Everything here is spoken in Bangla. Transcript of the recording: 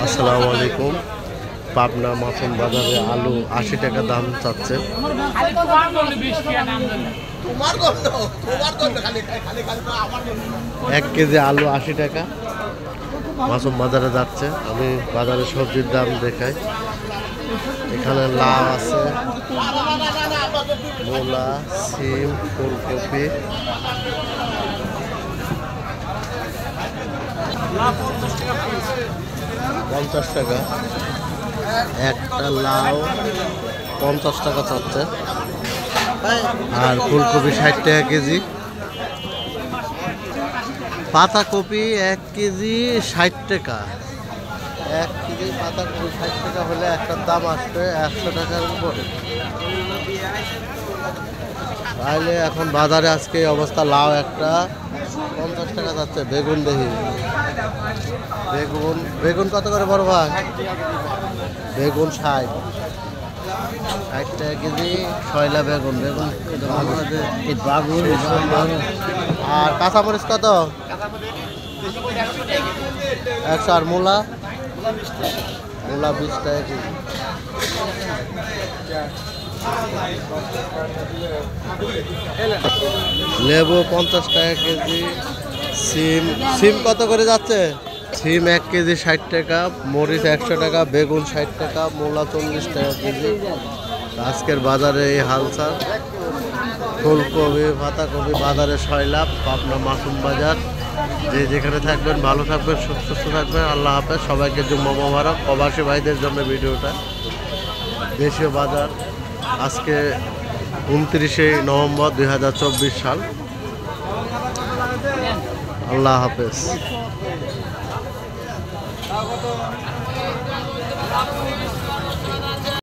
আসসালামু আলাইকুম। পাবনা মাখন বাজারে আলু 80 টাকা দাম চাচ্ছে। 1 কেজি আলু 80 টাকা মাখন বাজারে যাচ্ছে। আমি বাজারে সবজির দাম দেখাই। এখানে লাউ আছে, মূলা, সিম, ফুলকপি, পঞ্চাশ টাকা একটা লাউ, 50 টাকা চাচ্ছে। আর ফুলকপি 60 টাকা কেজি। পাতাকপি 1 কেজি 60 টাকা। 1 কেজি পাতাকপি 60 টাকা হলে একটার দাম আসবে 100 টাকার উপরে। তাহলে এখন বাজারে আজকে এই অবস্থা। লাউ একটা 50 টাকা যাচ্ছে। বেগুন দেখি, বেগুন কত করে বড় ভাই? বেগুন 60 টাকা কেজি। শয়লা বেগুন আর কাঁচামরিচ কত? 100। আর মূলা 20 টাকা কেজি। লেবু 50 টাকা কেজি। সিম কত করে যাচ্ছে? সিম 1 কেজি 60 টাকা, মরিচ 100 টাকা, বেগুন 60 টাকা, মূলা 40 টাকা কেজি। আজকের বাজারে এই হালচাল। ফুলকপি, পাতাকপি বাজারে 6 লাখ। পাবনা মাসুম বাজার। যে যেখানে থাকবেন ভালো থাকবেন, সুস্থ থাকবেন। আল্লাহ হাফেজ। সবাইকে জুম্মা মোবারক। প্রবাসী ভাইদের জন্য ভিডিওটা। দেশীয় বাজার আজকে 29শে নভেম্বর 2024 সাল। আল্লাহ হাফেজ।